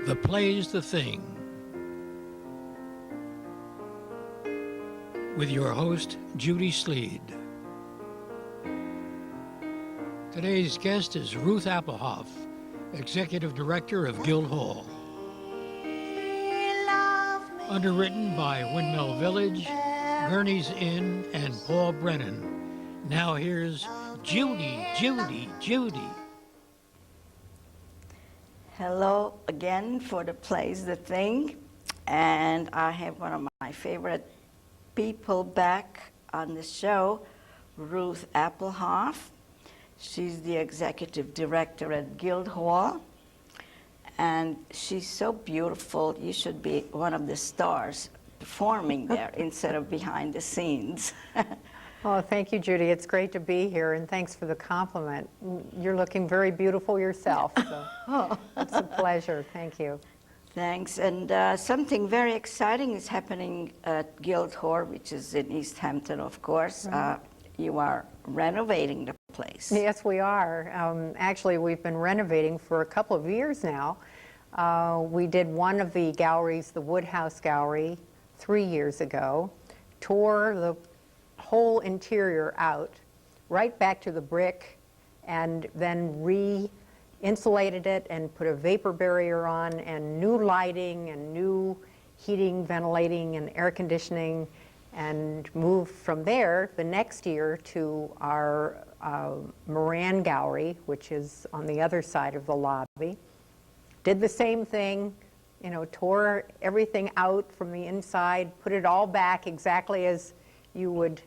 The Play's the Thing, with your host, Judy Sleed. Today's guest is Ruth Appelhof, Executive Director of Guildhall. Underwritten by Windmill Village, Gurney's Inn, and Paul Brennan. Now here's Judy. Hello again for The Play's the Thing, and I have one of my favorite people back on the show, Ruth Appelhof. She's the executive director at Guildhall, and she's so beautiful. You should be one of the stars performing there instead of behind the scenes. Oh, thank you, Judy. It's great to be here, and thanks for the compliment. You're looking very beautiful yourself, so it's a pleasure. Thank you. Thanks. And something very exciting is happening at Guildhall, which is in East Hampton, of course. You are renovating the place. Yes, we are. Actually, we've been renovating for a couple of years now. We did one of the galleries, the Woodhouse Gallery, 3 years ago, tore the whole interior out, right back to the brick, and then re-insulated it and put a vapor barrier on and new lighting and new heating, ventilating, and air conditioning, and moved from there the next year to our Moran Gallery, which is on the other side of the lobby. Did the same thing, you know, tore everything out from the inside, put it all back exactly as you would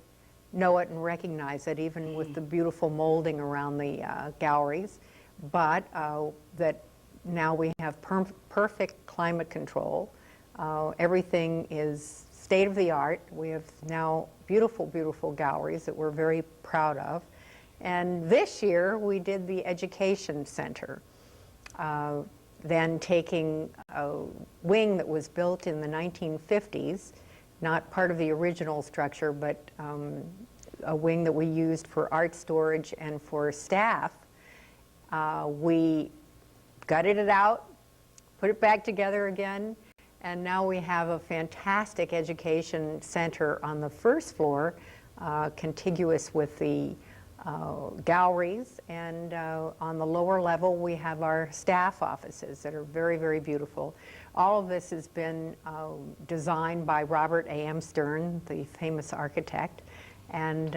know it and recognize it, even with the beautiful molding around the galleries. But that now we have perfect climate control. Everything is state-of-the-art. We have now beautiful, beautiful galleries that we're very proud of. And this year we did the Education Center, then taking a wing that was built in the 1950s, not part of the original structure, but a wing that we used for art storage and for staff. We gutted it out, put it back together again, and now we have a fantastic education center on the first floor, contiguous with the galleries, and on the lower level we have our staff offices that are very, very beautiful. All of this has been designed by Robert A.M. Stern, the famous architect, and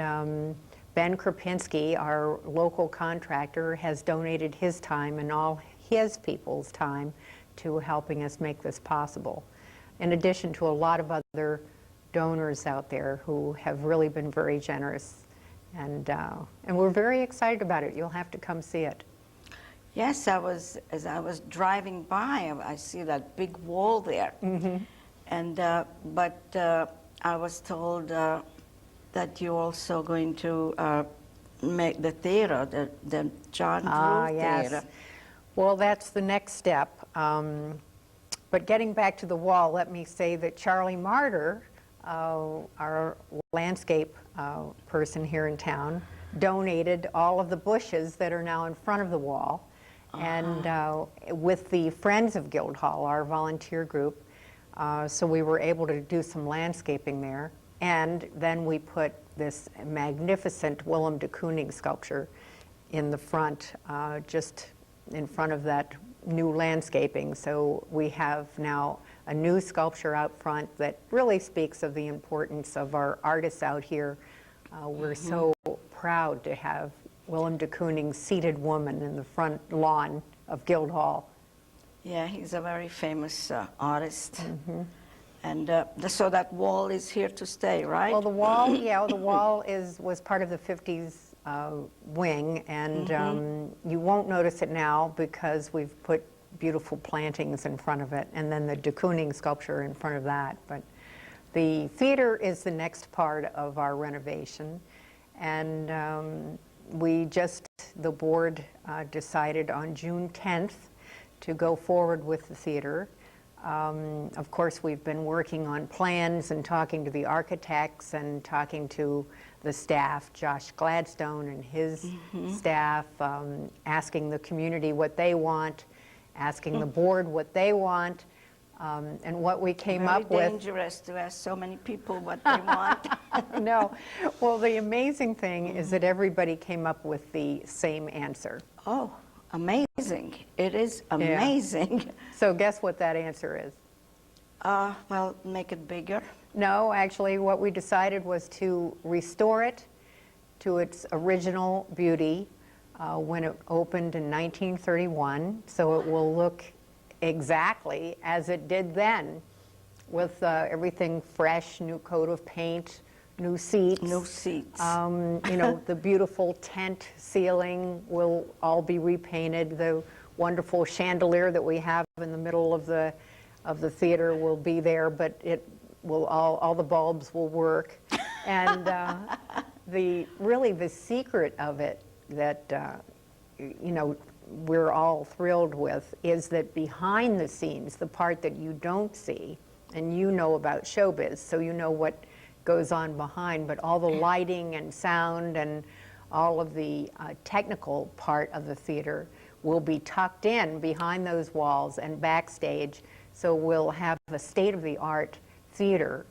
Ben Krapinski, our local contractor, has donated his time and all his people's time to helping us make this possible, in addition to a lot of other donors out there who have really been very generous. And we're very excited about it. You'll have to come see it. Yes, as I was driving by, I see that big wall there. And but I was told that you're also going to make the theater, the John Drew yes. Theater. Well, that's the next step. But getting back to the wall, let me say that Charlie Martyr, our landscape person here in town, donated all of the bushes that are now in front of the wall. And with the Friends of Guildhall, our volunteer group, so we were able to do some landscaping there. And then we put this magnificent Willem de Kooning sculpture in the front, just in front of that new landscaping. So we have now a new sculpture out front that really speaks of the importance of our artists out here. We're so proud to have Willem de Kooning's Seated Woman in the front lawn of Guildhall. Yeah, he's a very famous artist. And so that wall is here to stay, right? Well, the wall, yeah, the wall was part of the 50s wing, and you won't notice it now because we've put beautiful plantings in front of it, and then the de Kooning sculpture in front of that. But the theater is the next part of our renovation, and the board decided on June 10th to go forward with the theater. Of course, we've been working on plans and talking to the architects and talking to the staff, Josh Gladstone and his staff, asking the community what they want. asking the board what they want, and what we came Very up with. dangerous to ask so many people what they want. No, well, the amazing thing is that everybody came up with the same answer. Oh, amazing. It is amazing. So guess what that answer is? Well, make it bigger. No, actually, what we decided was to restore it to its original beauty when it opened in 1931, so it will look exactly as it did then, with everything fresh, new coat of paint, new seats. New seats. You know, the beautiful tent ceiling will all be repainted. The wonderful chandelier that we have in the middle of the theater will be there, but it will all the bulbs will work. And really the secret of it that you know, we're all thrilled with is that behind the scenes, the part that you don't see, and you know about showbiz, so you know what goes on behind, but all the lighting and sound and all of the technical part of the theater will be tucked in behind those walls and backstage, so we'll have a state-of-the-art theater,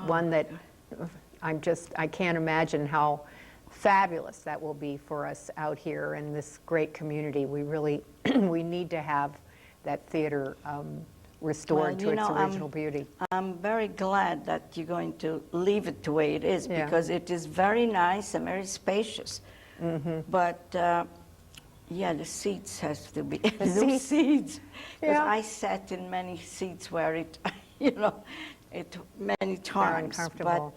one that I can't imagine how fabulous that will be for us out here in this great community. We really we need to have that theater restored to its original beauty. I'm very glad that you're going to leave it the way it is, Yeah. because it is very nice and very spacious. But yeah, the seats has to be new seats. Because Yeah. I sat in many seats where it, you know, it many times. uncomfortable.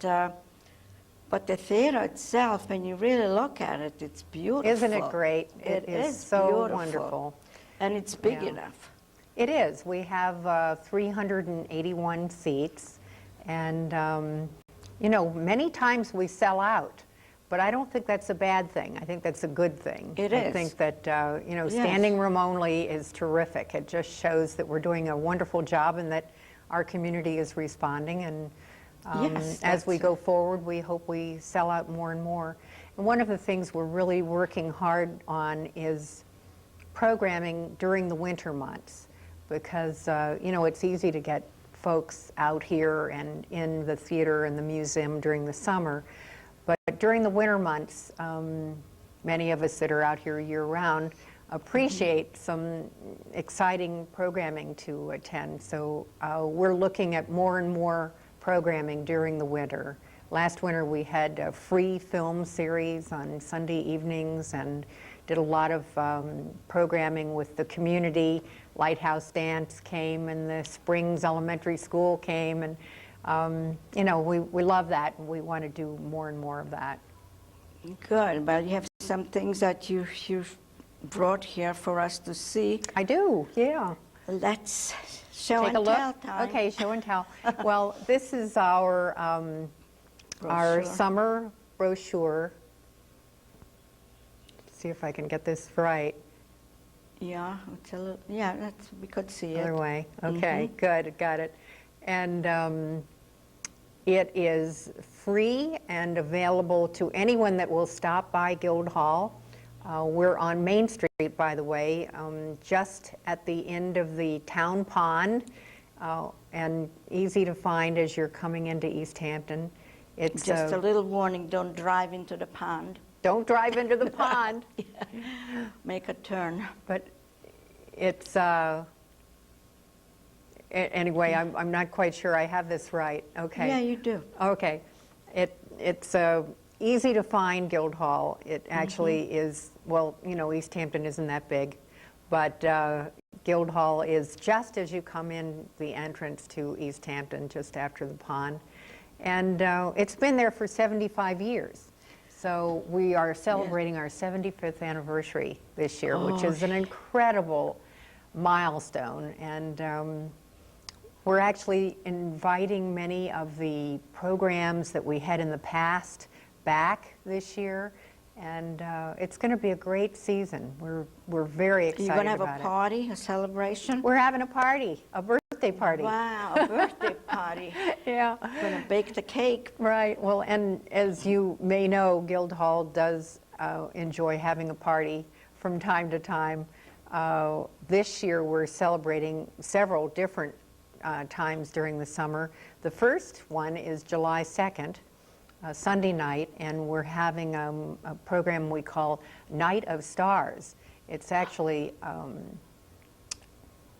But the theater itself, when you really look at it, it's beautiful. Isn't it great? It is so beautiful. wonderful. And it's big Yeah. enough. It is. We have 381 seats, and you know, many times we sell out, but I don't think that's a bad thing. I think that's a good thing. It I is. think that you know, Yes. standing room only is terrific. It just shows that we're doing a wonderful job and that our community is responding. And Yes, as we that's- go forward, we hope we sell out more and more. And one of the things we're really working hard on is programming during the winter months, because you know, it's easy to get folks out here and in the theater and the museum during the summer, but during the winter months, many of us that are out here year-round appreciate some exciting programming to attend. So we're looking at more and more programming during the winter. Last winter we had a free film series on Sunday evenings and did a lot of programming with the community. Lighthouse Dance came, and the Springs Elementary School came, and you know, we love that, and we want to do more and more of that. Good. Well, you have some things that you've brought here for us to see. I do, yeah. Let's show Take a and look. tell time. Okay, show and tell. Well, this is our Brochure. summer brochure. See if I can get this right. Yeah, it's a little, yeah, that's, we could see Other it. way. Okay, good, got it. And it is free and available to anyone that will stop by Guildhall. We're on Main Street, by the way, just at the end of the town pond, and easy to find as you're coming into East Hampton. It's Just a little warning, don't drive into the pond. don't drive into the pond, Make a turn. but it's anyway. I'm not quite sure I have this right. Okay. Yeah, you do. Okay. It's easy to find Guildhall. It actually is, well, you know, East Hampton isn't that big, but Guildhall is just as you come in the entrance to East Hampton, just after the pond. And it's been there for 75 years. So we are celebrating our 75th anniversary this year, which is an incredible milestone. And we're actually inviting many of the programs that we had in the past back this year, and it's going to be a great season. We're very excited You're going to have about a party, a celebration? We're having a party, a birthday party. Wow, a birthday party. Yeah. Going to bake the cake. Right. Well, and as you may know, Guildhall does enjoy having a party from time to time. This year we're celebrating several different times during the summer. The first one is July 2nd, Sunday night, and we're having a program we call Night of Stars. It's actually,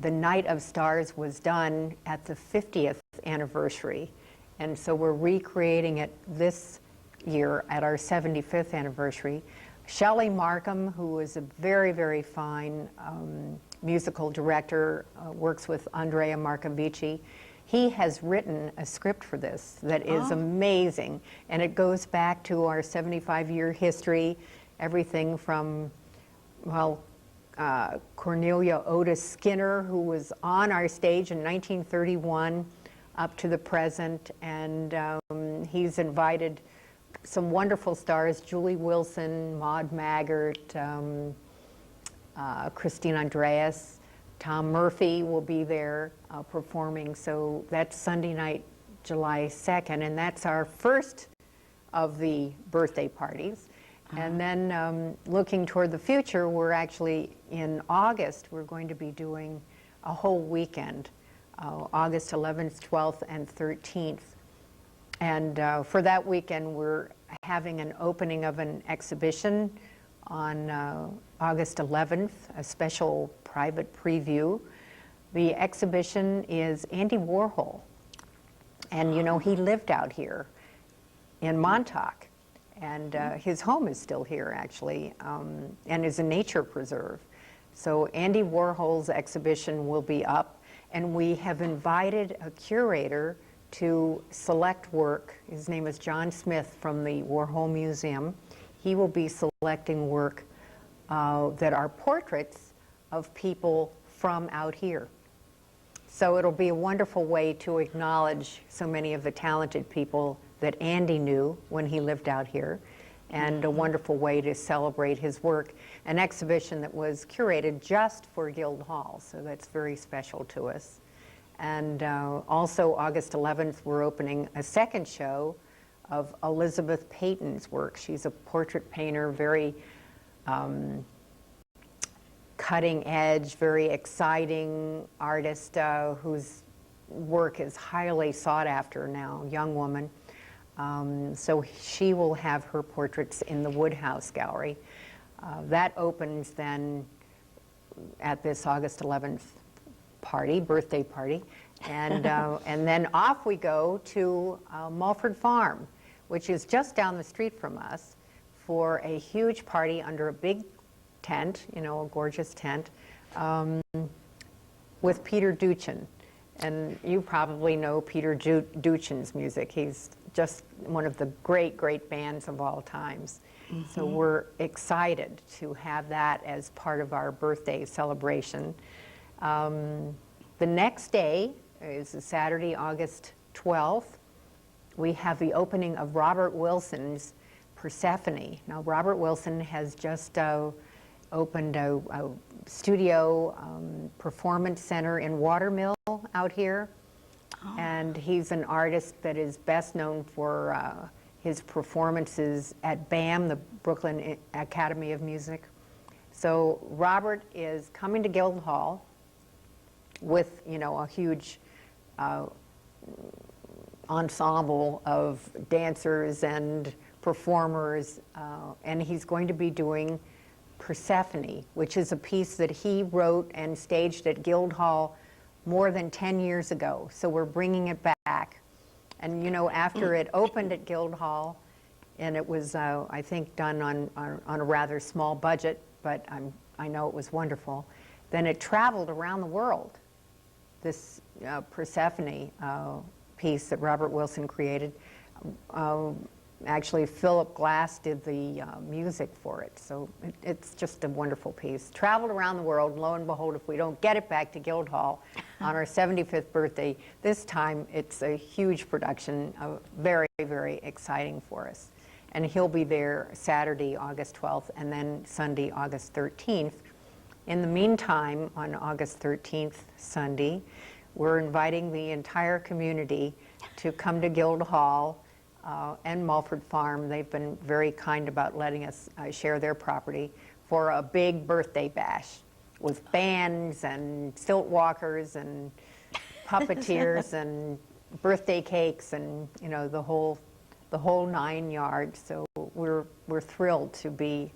the Night of Stars was done at the 50th anniversary, and so we're recreating it this year at our 75th anniversary. Shelley Markham, who is a very, very fine musical director, works with Andrea Marcovici. He has written a script for this that is amazing, and it goes back to our 75-year history, everything from, well, Cornelia Otis Skinner, who was on our stage in 1931, up to the present, and he's invited some wonderful stars, Julie Wilson, Maud Maggart, Christine Andreas, Tom Murphy will be there performing. So that's Sunday night, July 2nd, and that's our first of the birthday parties. And then looking toward the future, we're actually in August, we're going to be doing a whole weekend, August 11th, 12th, and 13th. And for that weekend, we're having an opening of an exhibition on August 11th, a special private preview. The exhibition is Andy Warhol. And you know, he lived out here in Montauk. And his home is still here, actually, and is a nature preserve. So Andy Warhol's exhibition will be up, and we have invited a curator to select work. His name is John Smith from the Warhol Museum. He will be selecting work that are portraits of people from out here. So it'll be a wonderful way to acknowledge so many of the talented people that Andy knew when he lived out here, and a wonderful way to celebrate his work. An exhibition that was curated just for Guildhall, so that's very special to us. And also August 11th, we're opening a second show of Elizabeth Peyton's work. She's a portrait painter, very cutting edge, very exciting artist whose work is highly sought after now, young woman. So she will have her portraits in the Woodhouse Gallery. That opens then at this August 11th party, birthday party, and then off we go to Mulford Farm, which is just down the street from us, for a huge party under a big tent, you know, a gorgeous tent, with Peter Duchin. And you probably know Peter Duchin's music. He's just one of the great, great bands of all times. So we're excited to have that as part of our birthday celebration. The next day is Saturday, August 12th. We have the opening of Robert Wilson's Persephone. Now, Robert Wilson has just opened a studio performance center in Watermill out here. And he's an artist that is best known for his performances at BAM, the Brooklyn Academy of Music. So Robert is coming to Guildhall with, you know, a huge ensemble of dancers and performers, and he's going to be doing Persephone, which is a piece that he wrote and staged at Guildhall more than 10 years ago. So we're bringing it back. And you know, after it opened at Guildhall, and it was, I think, done on a rather small budget, but I know it was wonderful, then it traveled around the world, this Persephone piece that Robert Wilson created. Actually, Philip Glass did the music for it, so it's just a wonderful piece. Traveled around the world, and lo and behold, if we don't get it back to Guildhall on our 75th birthday, this time it's a huge production, very, very exciting for us. And he'll be there Saturday, August 12th, and then Sunday, August 13th. In the meantime, on August 13th, Sunday, we're inviting the entire community to come to Guildhall and Mulford Farm. They've been very kind about letting us share their property for a big birthday bash. with bands and stilt walkers and puppeteers and birthday cakes and, you know, the whole 9 yards. So we're thrilled to be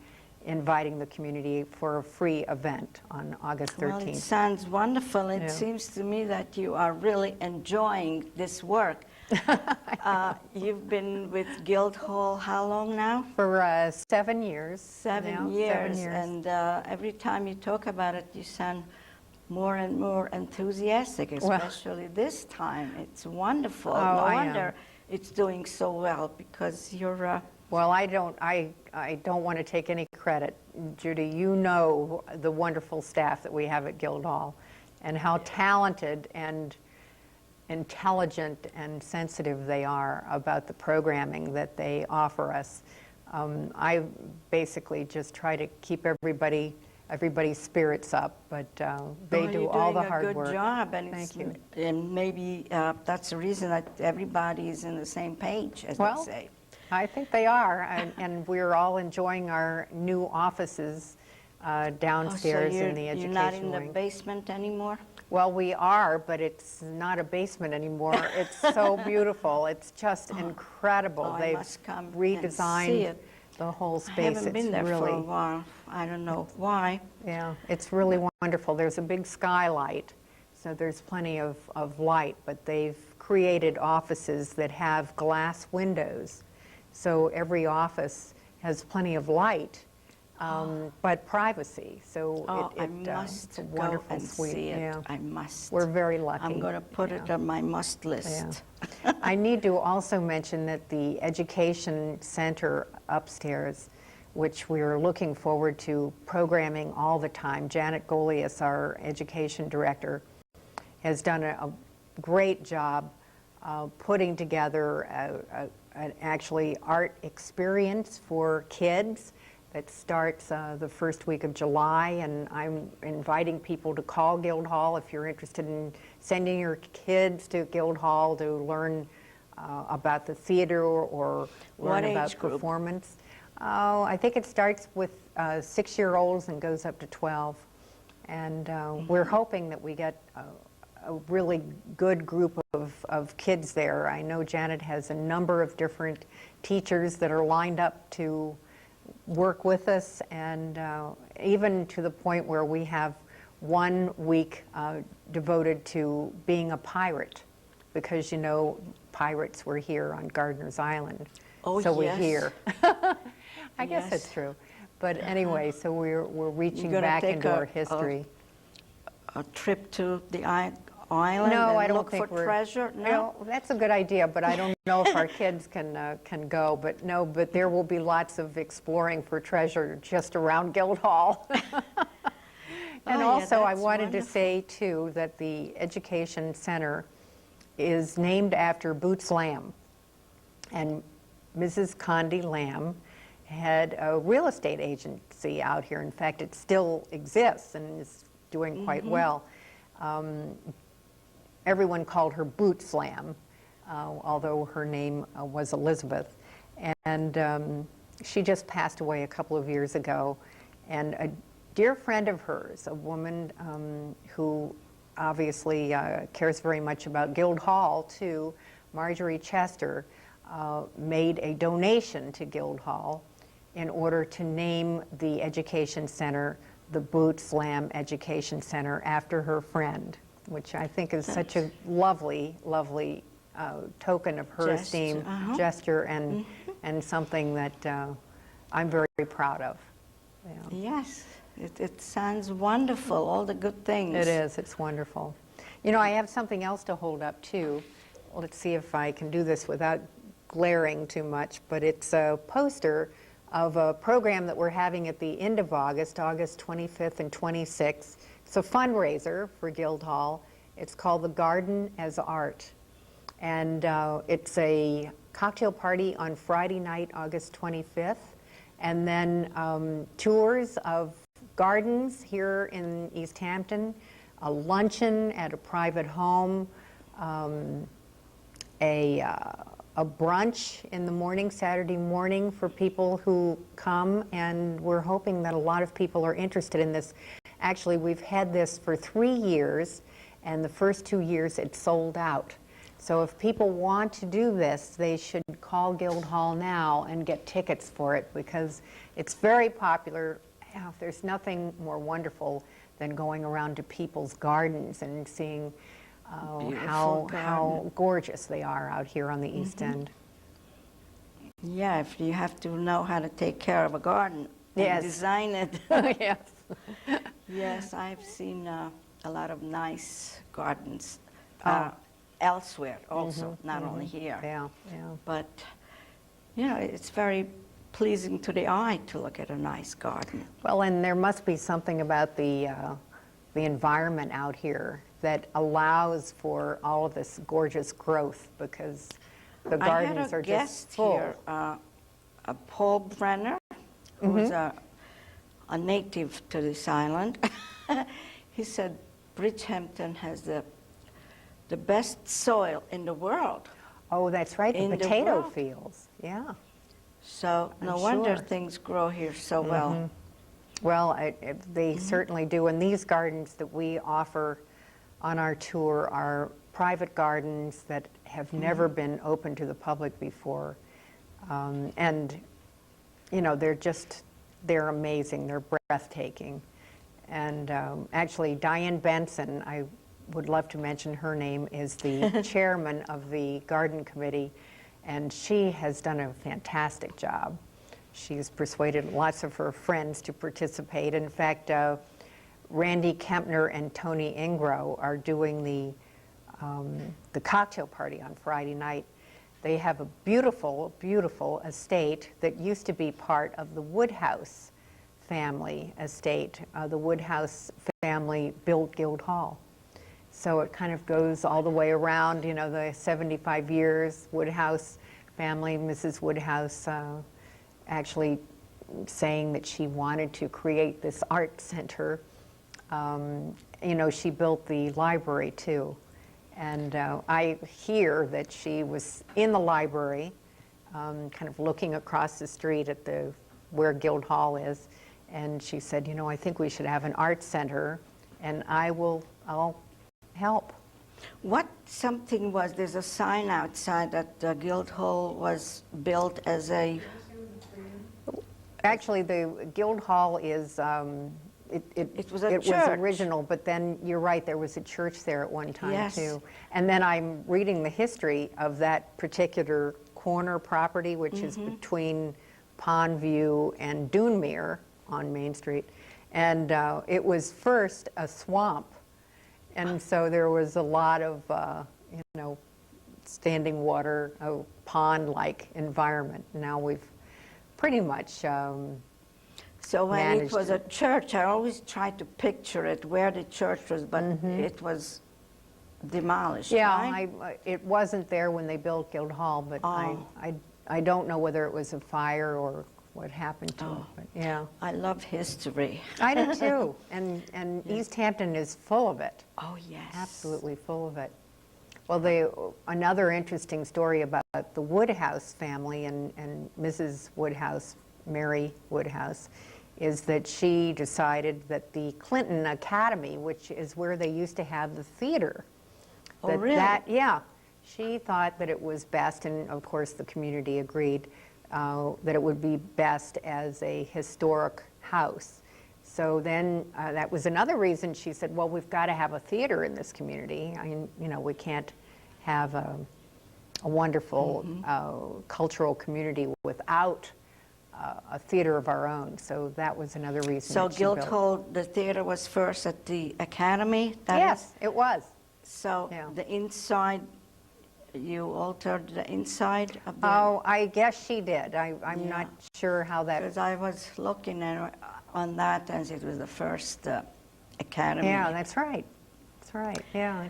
inviting the community for a free event on August 13th. Well, it sounds wonderful. It Yeah. seems to me that you are really enjoying this work. You've been with Guildhall how long now? For 7 years. 7 now, years. 7 years. And every time you talk about it, you sound more and more enthusiastic, especially this time. It's wonderful. Oh, No I am. wonder it's doing so well, because you're Well, I don't want to take any credit, Judy. You know the wonderful staff that we have at Guildhall and how talented and intelligent and sensitive they are about the programming that they offer us. I basically just try to keep everybody's spirits up, but they do all the hard work. You're doing a good job, and Thank you. And maybe that's the reason that everybody is in the same page, as Well, they say. I think they are, and we're all enjoying our new offices downstairs in the education You're not in the wing. basement anymore? Well, we are, but it's not a basement anymore. It's so beautiful. It's just incredible. Oh, I They've must come and redesigned see it. the whole I space. haven't been there really, for a while. I don't know why. yeah, it's really wonderful. There's a big skylight, so there's plenty of light, but they've created offices that have glass windows. So every office has plenty of light, but privacy. So Oh, I it's must a go wonderful and suite. see it. Yeah. I must. We're very lucky. I'm going to put it on my must Yeah. list. I need to also mention that the Education Center upstairs, which we're looking forward to programming all the time, Janet Golias, our Education Director, has done a great job putting together an actually art experience for kids that starts the first week of July, and I'm inviting people to call Guildhall if you're interested in sending your kids to Guildhall to learn about the theater or What learn age about group? performance. Oh, I think it starts with 6-year-olds and goes up to 12, and we're hoping that we get a really good group of kids there. I know Janet has a number of different teachers that are lined up to work with us, and even to the point where we have 1 week devoted to being a pirate, because, you know, pirates were here on Gardiner's Island. Oh, so yes. we hear. I guess Yes. it's true. But anyway, so we're reaching gonna back take into a- our history. A trip to the island No, and I don't look think for we're. treasure? You No? know, that's a good idea, but I don't know if our kids can go. But no, but there will be lots of exploring for treasure just around Guildhall. And Oh, yeah, also, I that's wanted to wonderful. say too that the Education Center is named after Boots Lamb, and Mrs. Condi Lamb had a real estate agency out here. In fact, it still exists and is doing quite well. Everyone called her Boots Lamb, although her name was Elizabeth. And she just passed away a couple of years ago. And a dear friend of hers, a woman who obviously cares very much about Guildhall too, Marjorie Chester, made a donation to Guildhall in order to name the Education Center the Boots Lamb Education Center after her friend, which I think is such a lovely, lovely token of her esteem, gesture, and something that I'm very proud of. Yeah. Yes, it sounds wonderful, all the good things. It is, it's wonderful. You know, I have something else to hold up too. Let's see if I can do this without glaring too much, but it's a poster of a program that we're having at the end of August, August 25th and 26th. It's a fundraiser for Guildhall. It's called The Garden as Art. And it's a cocktail party on Friday night, August 25th, and then tours of gardens here in East Hampton, a luncheon at a private home, a brunch in the morning, Saturday morning, for people who come, and we're hoping that a lot of people are interested in this. Actually, we've had this for 3 years, and the first 2 years it sold out. So if people want to do this, they should call Guildhall now and get tickets for it, because it's very popular. There's nothing more wonderful than going around to people's gardens and seeing how gorgeous they are out here on the East End. Yeah, if you have to know how to take care of a garden and design it. Yes. Yes, I've seen a lot of nice gardens elsewhere also, not only here. Yeah, yeah. But, yeah, it's very pleasing to the eye to look at a nice garden. Well, and there must be something about the environment out here that allows for all of this gorgeous growth, because the gardens are just full. I had a guest here, Paul Brenner, who's a native to this island. He said Bridgehampton has the best soil in the world. Oh, that's right, the In the potato world. fields, yeah. So no I'm wonder sure. things grow here so well. Well, they certainly do, and these gardens that we offer on our tour are private gardens that have never been open to the public before. And, you know, they're amazing, they're breathtaking. And actually, Diane Benson, I would love to mention her name, is the chairman of the garden committee, and she has done a fantastic job. She's persuaded lots of her friends to participate. In fact, Randy Kempner and Tony Ingro are doing the cocktail party on Friday night. They have a beautiful, beautiful estate that used to be part of the Woodhouse family estate. The Woodhouse family built Guildhall. So it kind of goes all the way around, you know, the 75 years, Woodhouse family, Mrs. Woodhouse actually saying that she wanted to create this art center. You know, she built the library too. And I hear that she was in the library, kind of looking across the street at where Guildhall is, and she said, you know, I think we should have an art center, and I'll help. What something was, there's a sign outside that Guildhall was built as a... Actually, the Guildhall is, It was a it church. was original, but then you're right, there was a church there at one time Yes. too. And then I'm reading the history of that particular corner property, which is between Pondview and Dunemere on Main Street. And it was first a swamp. And so there was a lot of, you know, standing water, a pond-like environment. Now we've pretty much So when it managed was a church, I always tried to picture it, where the church was, but it was demolished, right? it wasn't there when they built Guildhall, but I don't know whether it was a fire or what happened to it. But yeah, I love history. I do too. And East Hampton is full of it. Oh, yes. Absolutely full of it. Well, another interesting story about the Woodhouse family and Mrs. Woodhouse, Mary Woodhouse, is that she decided that the Clinton Academy, which is where they used to have the theater, Oh, really? yeah, she thought that it was best, and of course the community agreed, that it would be best as a historic house. So then that was another reason she said, well, we've got to have a theater in this community. I mean, you know, we can't have a wonderful cultural community without a theater of our own. So that was another reason. So that she built. Guildhall, the theater was first at the Academy? Yes, it was. So Yeah. the inside, you altered the inside of the... Oh, I guess she did. I'm Yeah. not sure how that. Because I was looking on that, and it was the first Academy. Yeah, that's right. That's right. Yeah.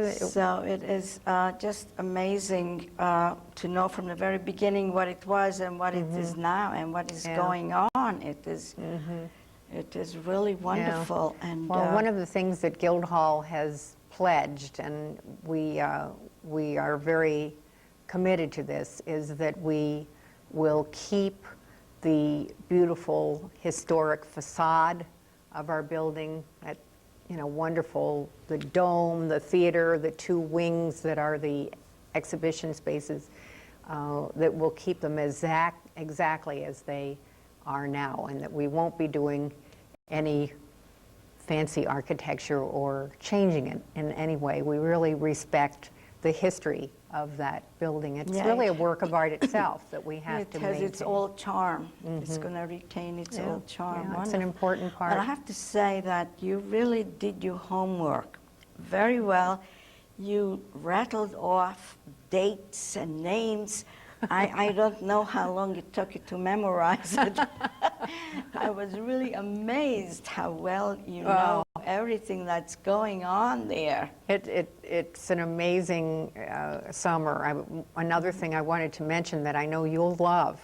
So it is just amazing to know from the very beginning what it was and what it is now and what is Yeah. going on. It is really wonderful. And Well, one of the things that Guildhall has pledged, and we are very committed to this, is that we will keep the beautiful historic facade of our building. That, you know, wonderful, the dome, the theater, the two wings that are the exhibition spaces, that will keep them exactly as they are now, and that we won't be doing any fancy architecture or changing it in any way. We really respect the history of that building. It's Yeah, really a work of art itself that we have to It maintain. has its old charm. It's going to retain its Yeah, old charm. yeah, it's an Wonderful. important part. But I have to say that you really did your homework very well. You rattled off dates and names. I don't know how long it took you to memorize it. I was really amazed how well you know everything that's going on there. It's an amazing summer. Another thing I wanted to mention that I know you'll love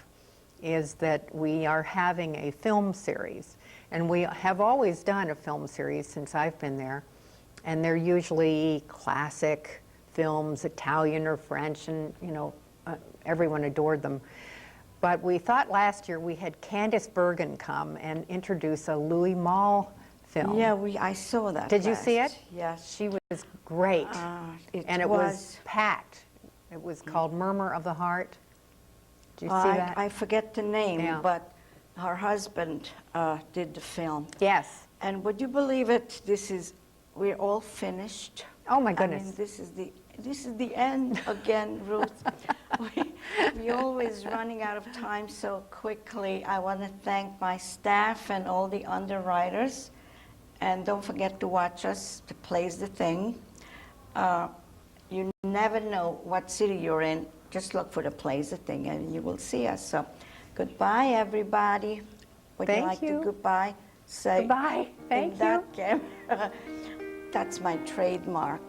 is that we are having a film series. And we have always done a film series since I've been there. And they're usually classic films, Italian or French, and you know, everyone adored them. But we thought last year we had Candice Bergen come and introduce a Louis Malle film. Yeah, I saw that. Did you see it? Yes. She was great. And it was packed. It was called Murmur of the Heart. Did you see that? I forget the name, Yeah. but her husband did the film. Yes. And would you believe it? We're all finished. Oh my I goodness. mean, this is the end again, Ruth. We're always running out of time so quickly. I want to thank my staff and all the underwriters. And don't forget to watch us, The Play's the Thing. You never know what city you're in. Just look for The Play's the Thing and you will see us. So goodbye, everybody. Would Thank you like you. to goodbye? Say Goodbye. Thank in that camera. That's my trademark.